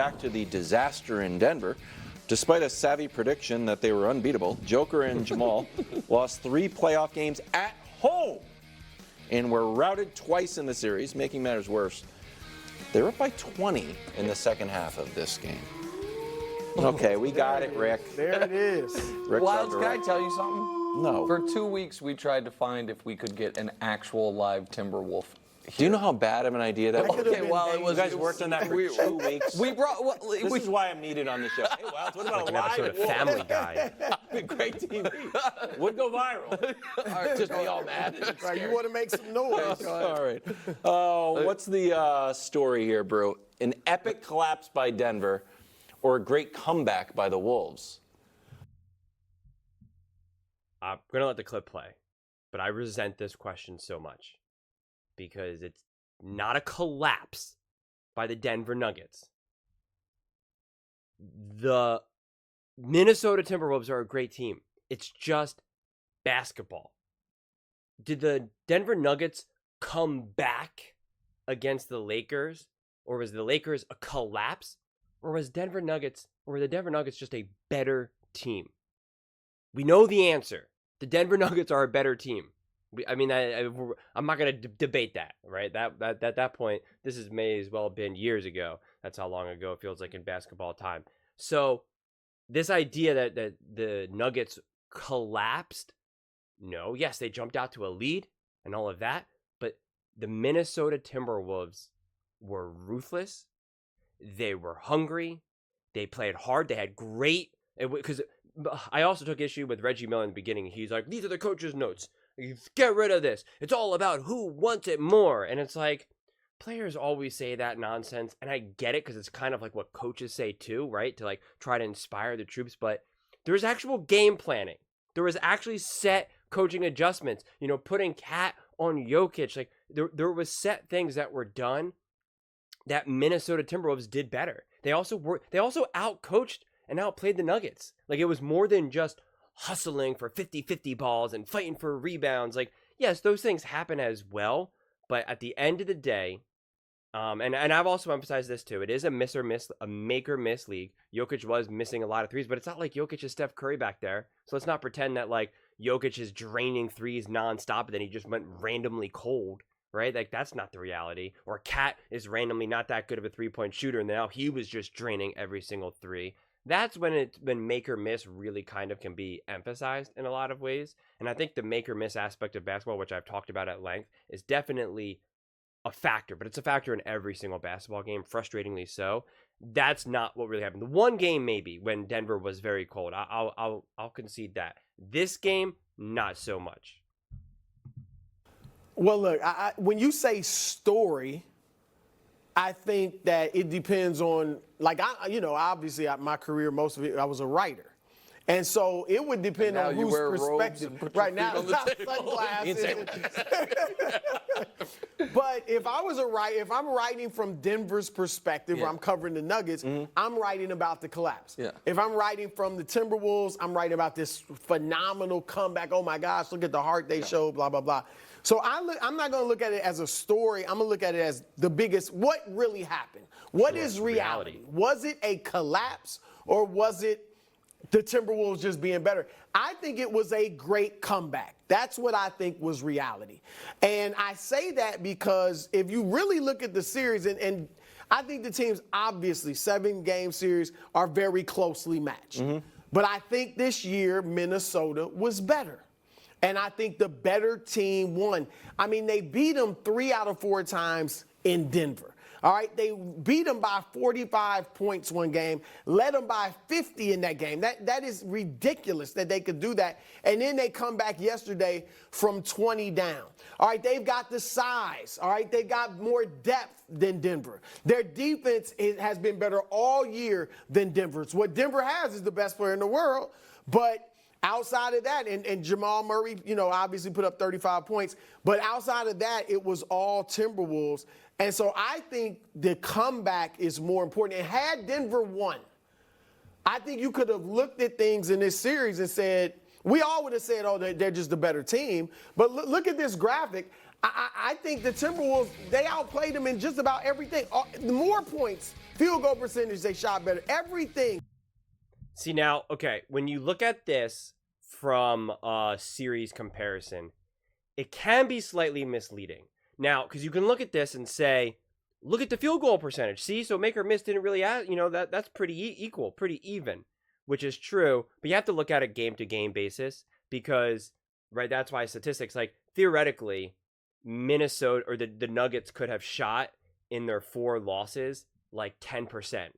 Back to the disaster in Denver. Despite a savvy prediction that they were unbeatable, Joker and Jamal lost 3 playoff games at home and were routed twice in the series. Making matters worse, they were up by 20 in the second half of this game. Okay, we got it, Rick. There it is. Rick Wilds, can I Ruggero. tell you something? No. For 2 weeks, we tried to find if we could get an actual live Timberwolf. Do you know how bad of an idea that was? could've been well, days. You guys worked on that for 2 weeks. We brought. This is why I'm needed on the show. Hey, Wilds, what about An episode of Family Guy. Great TV. Would go viral. Just be all mad. Right, you want to make some noise. All right. What's the story here, Brew? An epic collapse by Denver or a great comeback by the Wolves? I'm going to let the clip play, but I resent this question so much because it's not a collapse by the Denver Nuggets. The Minnesota Timberwolves are a great team. It's just basketball. Did the Denver Nuggets come back against the Lakers, or was the Lakers a collapse, or were the Denver Nuggets just a better team? We know the answer. The Denver Nuggets are a better team. I'm not going to debate that, right? That at that point, may as well have been years ago. That's how long ago it feels like in basketball time. So this idea that the Nuggets collapsed, no, yes, they jumped out to a lead and all of that, but the Minnesota Timberwolves were ruthless. They were hungry. They played hard. They had great, because I also took issue with Reggie Miller in the beginning. He's like, these are the coach's notes. Get rid of this. It's all about who wants it more. And it's like, players always say that nonsense. And I get it because it's kind of like what coaches say too, right? To like try to inspire the troops. But there's actual game planning. There was actually set coaching adjustments. Putting Cat on Jokic. Like there was set things that were done that Minnesota Timberwolves did better. They also outcoached and outplayed the Nuggets. Like it was more than just hustling for 50-50 balls and fighting for rebounds. Like, yes, those things happen as well, but at the end of the day, and I've also emphasized this too, it is a make or miss league. Jokic was missing a lot of threes, but it's not like Jokic is Steph Curry back there. So let's not pretend that like Jokic is draining threes nonstop and then he just went randomly cold, right? Like that's not the reality. Or Cat is randomly not that good of a 3-point shooter and now he was just draining every single three. That's when make or miss really kind of can be emphasized in a lot of ways. And I think the make or miss aspect of basketball, which I've talked about at length, is definitely a factor, but it's a factor in every single basketball game, frustratingly so. That's not what really happened. The one game maybe when Denver was very cold. I'll concede that. This game, not so much. Well, look, when you say story, I think that it depends on, obviously my career, most of it, I was a writer. And so it would depend on whose perspective. Right now, sunglasses. But if I'm writing from Denver's perspective, where I'm covering the Nuggets, I'm writing about the collapse. Yeah. If I'm writing from the Timberwolves, I'm writing about this phenomenal comeback. Oh my gosh, look at the heart they showed, blah, blah, blah. So I'm not going to look at it as a story. I'm going to look at it as the biggest, what really happened? What is reality? Was it a collapse or was it the Timberwolves just being better? I think it was a great comeback. That's what I think was reality. And I say that because if you really look at the series, and I think the teams, obviously, 7-game series are very closely matched. But I think this year Minnesota was better. And I think the better team won. I mean, they beat them 3 out of 4 times in Denver. All right, they beat them by 45 points one game, led them by 50 in that game. That is ridiculous that they could do that. And then they come back yesterday from 20 down. All right, they've got the size. All right, they got more depth than Denver. Their defense has been better all year than Denver's. What Denver has is the best player in the world, but outside of that, and Jamal Murray, obviously put up 35 points, but outside of that, it was all Timberwolves. And so I think the comeback is more important. And had Denver won, I think you could have looked at things in this series and said, we all would have said, oh, they're just a better team. But look at this graphic. I think the Timberwolves, they outplayed them in just about everything. More points, field goal percentage, they shot better. Everything. See now, okay, when you look at this from a series comparison, it can be slightly misleading. Now, because you can look at this and say, look at the field goal percentage. See, so make or miss didn't really add, that's pretty equal, pretty even, which is true. But you have to look at a game-to-game basis because, right, that's why statistics, like, theoretically, Minnesota or the Nuggets could have shot in their 4 losses like 10%.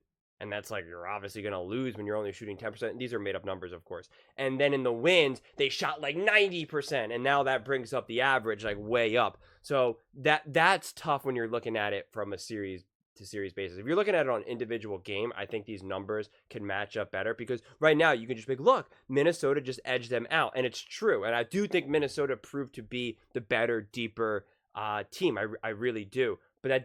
And that's like, you're obviously going to lose when you're only shooting 10%. These are made up numbers, of course. And then in the wins, they shot like 90%. And now that brings up the average like way up. So that's tough when you're looking at it from a series to series basis. If you're looking at it on individual game, I think these numbers can match up better because right now you can just be like, look, Minnesota just edged them out. And it's true. And I do think Minnesota proved to be the better, deeper team. I really do. But that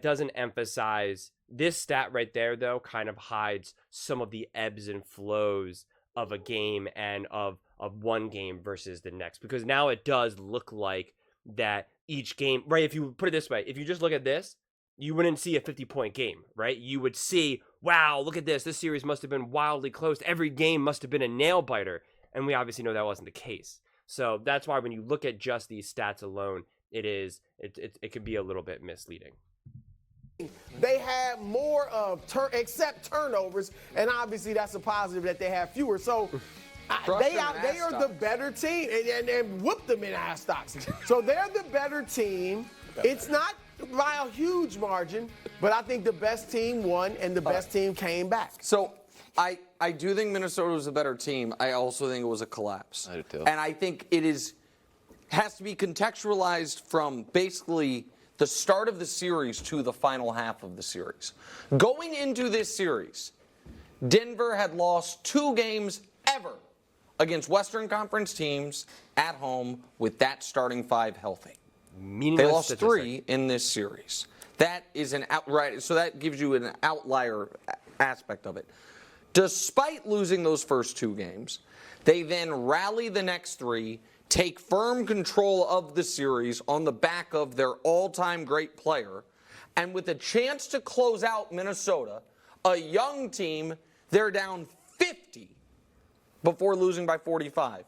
doesn't emphasize this stat right there, though, kind of hides some of the ebbs and flows of a game and of one game versus the next. Because now it does look like that each game, right? If you put it this way, if you just look at this, you wouldn't see a 50-point game, right? You would see, wow, look at this. This series must have been wildly close. Every game must have been a nail biter. And we obviously know that wasn't the case. So that's why when you look at just these stats alone, it can be a little bit misleading. They had more of except turnovers, and obviously that's a positive that they have fewer. So they are the better team and whooped them in ass stocks. So they're the better team. It's not by a huge margin, but I think the best team won and the best team came back. So I do think Minnesota was a better team. I also think it was a collapse. I do too. And I think it has to be contextualized from basically the start of the series to the final half of the series. Going into this series, Denver had lost 2 games ever against Western Conference teams at home with that starting 5 healthy. Meaningless They lost statistic. 3 in this series. That is an outright, so that gives you an outlier aspect of it. Despite losing those first 2 games, they then rally the next 3, take firm control of the series on the back of their all-time great player, and with a chance to close out Minnesota, a young team, they're down 50 before losing by 45.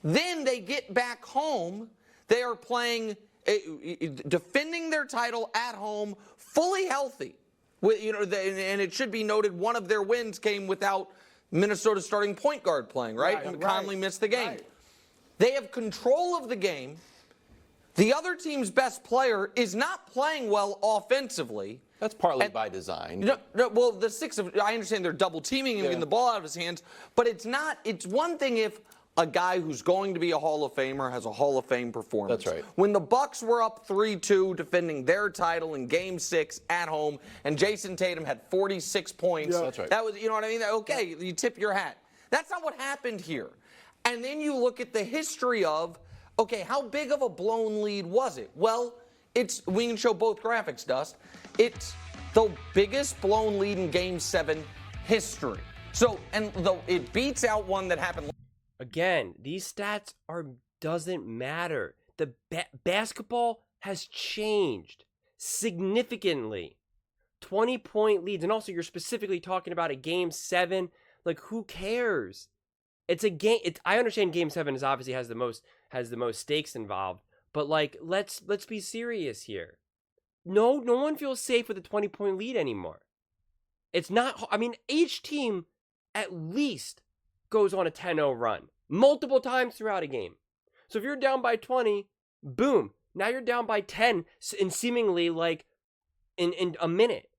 Then they get back home. They are playing, defending their title at home, fully healthy. And it should be noted, one of their wins came without Minnesota's starting point guard playing, right? And Conley missed the game. Right. They have control of the game. The other team's best player is not playing well offensively. That's partly by design. Well, the 6 of, I understand they're double teaming and getting the ball out of his hands, but it's not. It's one thing if a guy who's going to be a Hall of Famer has a Hall of Fame performance. That's right. When the Bucks were up 3-2 defending their title in Game 6 at home, and Jason Tatum had 46 points. That's right. That was, you know what I mean? Okay, you tip your hat. That's not what happened here. And then you look at the history of, okay, how big of a blown lead was it? Well, we can show both graphics, Dust. It's the biggest blown lead in Game 7 history. So, and though it beats out one that happened. Again, these stats doesn't matter. The basketball has changed significantly. 20-point leads, and also you're specifically talking about a Game 7. Like, who cares? It's a game. I understand Game 7 is obviously has the most stakes involved, but like let's be serious here. No one feels safe with a 20-point lead anymore. It's not. I mean, each team at least goes on a 10-0 run multiple times throughout a game. So if you're down by 20, boom, now you're down by 10 in seemingly like in a minute.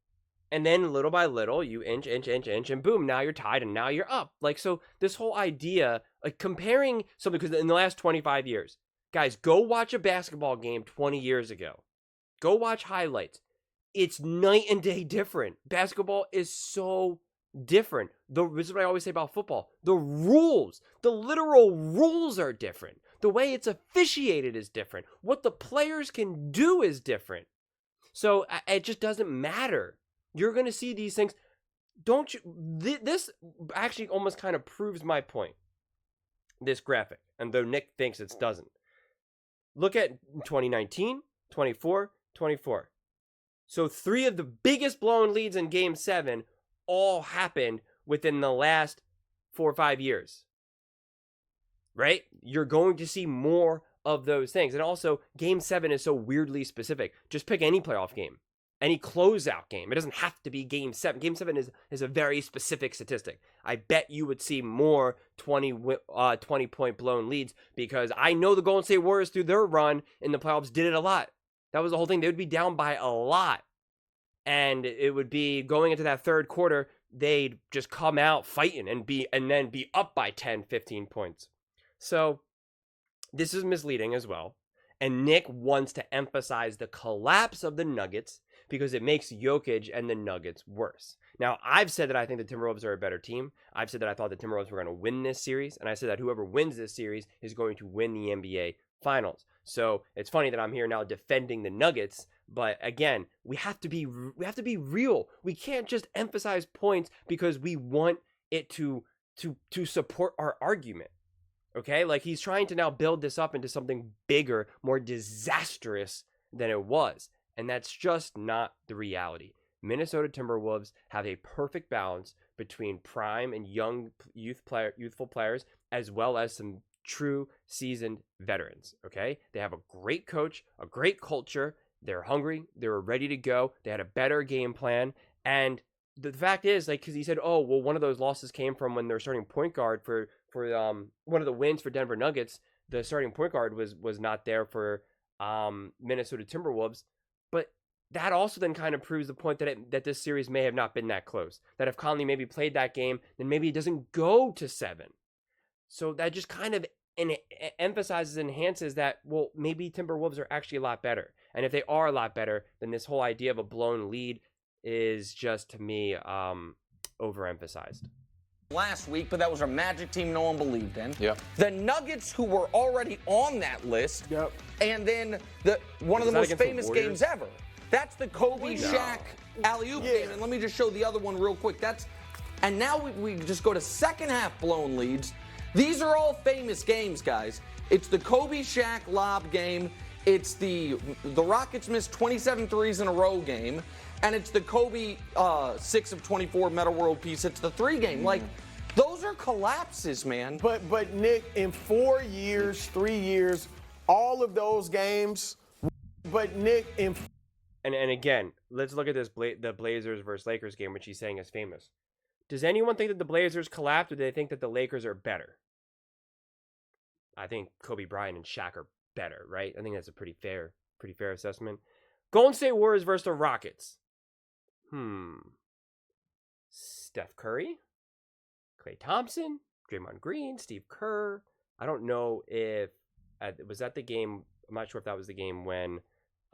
And then little by little, you inch, and boom, now you're tied and now you're up. Like, so this whole idea, like comparing something, because in the last 25 years, guys, go watch a basketball game 20 years ago. Go watch highlights. It's night and day different. Basketball is so different. This is what I always say about football. The rules, the literal rules are different. The way it's officiated is different. What the players can do is different. So it just doesn't matter. You're going to see these things. Don't you? This actually almost kind of proves my point. This graphic, and though Nick thinks it doesn't. Look at 2019, 24, 24. So 3 of the biggest blown leads in Game 7 all happened within the last 4 or 5 years. Right? You're going to see more of those things. And also, Game 7 is so weirdly specific. Just pick any playoff game, any closeout game. It doesn't have to be Game 7. Game 7 is a very specific statistic. I bet you would see more 20-point blown leads because I know the Golden State Warriors through their run in the playoffs did it a lot. That was the whole thing. They would be down by a lot. And it would be going into that third quarter, they'd just come out fighting and then be up by 10, 15 points. So this is misleading as well. And Nick wants to emphasize the collapse of the Nuggets because it makes Jokic and the Nuggets worse. Now, I've said that I think the Timberwolves are a better team. I've said that I thought the Timberwolves were going to win this series. And I said that whoever wins this series is going to win the NBA Finals. So it's funny that I'm here now defending the Nuggets. But again, we have to be real. We can't just emphasize points because we want it to support our argument. Okay? Like he's trying to now build this up into something bigger, more disastrous than it was. And that's just not the reality. Minnesota Timberwolves have a perfect balance between prime and young youthful players, as well as some true seasoned veterans. Okay? They have a great coach, a great culture. They're hungry. They were ready to go. They had a better game plan. And the fact is, like, because he said, oh, well, one of those losses came from when their starting point guard for one of the wins for Denver Nuggets, the starting point guard was not there for Minnesota Timberwolves. But that also then kind of proves the point that this series may have not been that close. That if Conley maybe played that game, then maybe it doesn't go to 7. So that just kind of emphasizes, enhances that, well, maybe Timberwolves are actually a lot better. And if they are a lot better, then this whole idea of a blown lead is just, to me, overemphasized. Last week, but that was a Magic team no one believed in. Yep. The Nuggets, who were already on that list. Yep. And then one of the most famous games ever. That's the Kobe Shaq alley-oop game. And let me just show the other one real quick. And now we just go to second half blown leads. These are all famous games, guys. It's the Kobe Shaq lob game. It's the Rockets missed 27 threes in a row game. And it's the Kobe 6 of 24 Meta World Peace. It's the 3 game. Like, those are collapses, man. But Nick, in 4 years, 3 years, all of those games. But Nick, And again, let's look at this the Blazers versus Lakers game, which he's saying is famous. Does anyone think that the Blazers collapsed, or do they think that the Lakers are better? I think Kobe Bryant and Shaq are better, right? I think that's a pretty fair assessment. Golden State Warriors versus the Rockets. Steph Curry, Klay Thompson, Draymond Green, Steve Kerr. I don't know if was that the game. I'm not sure if that was the game when.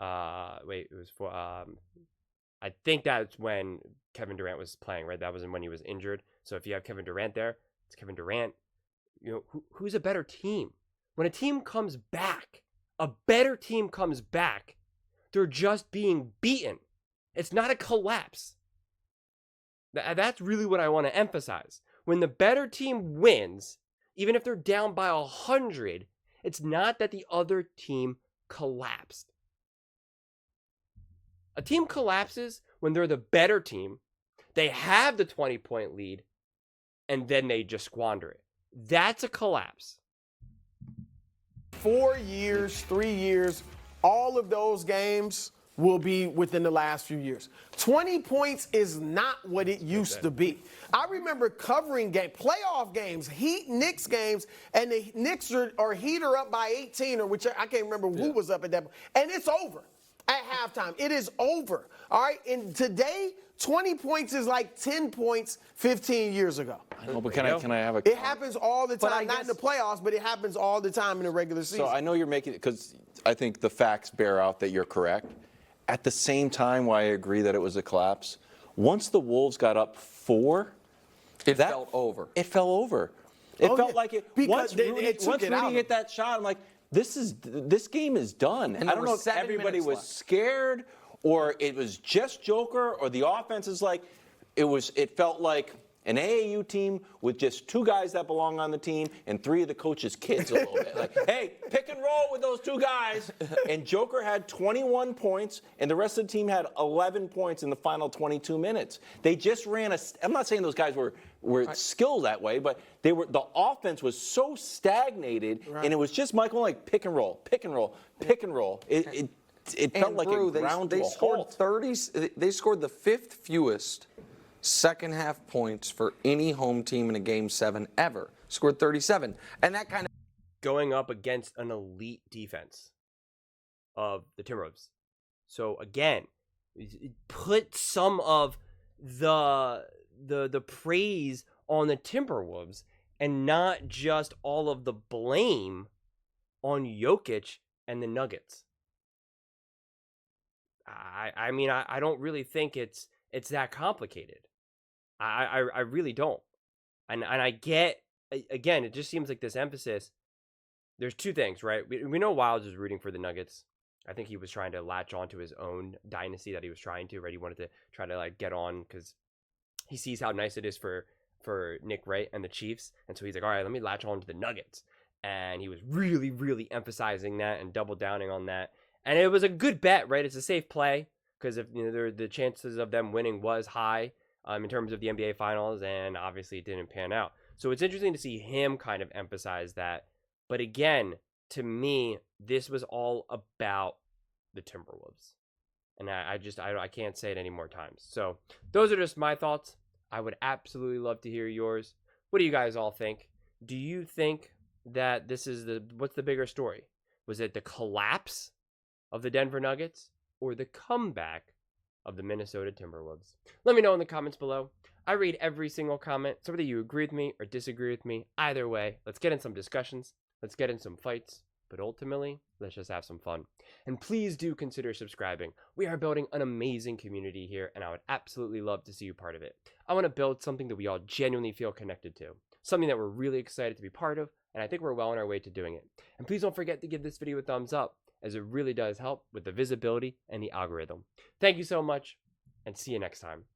It was for. I think that's when Kevin Durant was playing, right? That was when he was injured. So if you have Kevin Durant there, it's Kevin Durant. You know, who's a better team? When a team comes back, a better team comes back, they're just being beaten. It's not a collapse. That's really what I want to emphasize. When the better team wins, even if they're down by 100, it's not that the other team collapsed. A team collapses when they're the better team, they have the 20-point lead, and then they just squander it. That's a collapse. 4 years, 3 years, all of those games will be within the last few years. 20 points is not what it used to be. I remember covering playoff games, Heat-Knicks games, and the Knicks are Heat are up by 18, or which I can't remember who was up at that point, and it's over at halftime. It is over. All right, and today, 20 points is like 10 points 15 years ago. I know, but can I have a... It happens all the time, not in the playoffs, but it happens all the time in the regular season. So I know you're making it, because I think the facts bear out that you're correct. At the same time, why I agree that it was a collapse, once the Wolves got up 4, it felt over. It fell over. It felt like it. Once Rudy hit that shot, I'm like, this game is done. And I don't know if everybody was scared, or it was just Joker, or the offense is like, it felt like an AAU team with just 2 guys that belong on the team and 3 of the coach's kids a little bit. Like, hey, pick and roll with those 2 guys. And Joker had 21 points, and the rest of the team had 11 points in the final 22 minutes. They just ran I'm not saying those guys were skilled that way, but the offense was so stagnated, and it was just Michael like pick and roll, pick and roll, pick and roll. It felt like it ground to a halt. They scored the 5th fewest second half points for any home team in a Game 7 ever. Scored 37. And that kind of going up against an elite defense of the Timberwolves. So again, put some of the praise on the Timberwolves and not just all of the blame on Jokic and the Nuggets. I mean, I don't really think it's that complicated. I really don't. And I get, again, it just seems like this emphasis. There's 2 things, right? We know Wilds was rooting for the Nuggets. I think he was trying to latch on to his own dynasty that he was trying to, right? He wanted to try to like get on because he sees how nice it is for Nick Wright and the Chiefs. And so he's like, all right, let me latch on to the Nuggets. And he was really, really emphasizing that and double downing on that. And it was a good bet, right? It's a safe play because if the chances of them winning was high in terms of the NBA Finals, and obviously it didn't pan out. So it's interesting to see him kind of emphasize that. But again, to me, this was all about the Timberwolves. And I can't say it any more times. So those are just my thoughts. I would absolutely love to hear yours. What do you guys all think? Do you think that this is what's the bigger story? Was it the collapse of the Denver Nuggets or the comeback of the Minnesota Timberwolves? Let me know in the comments below. I read every single comment, so whether you agree with me or disagree with me, either way, let's get in some discussions, let's get in some fights, but ultimately, let's just have some fun. And please do consider subscribing. We are building an amazing community here, and I would absolutely love to see you part of it. I want to build something that we all genuinely feel connected to, something that we're really excited to be part of, and I think we're well on our way to doing it. And please don't forget to give this video a thumbs up, as it really does help with the visibility and the algorithm. Thank you so much, and see you next time.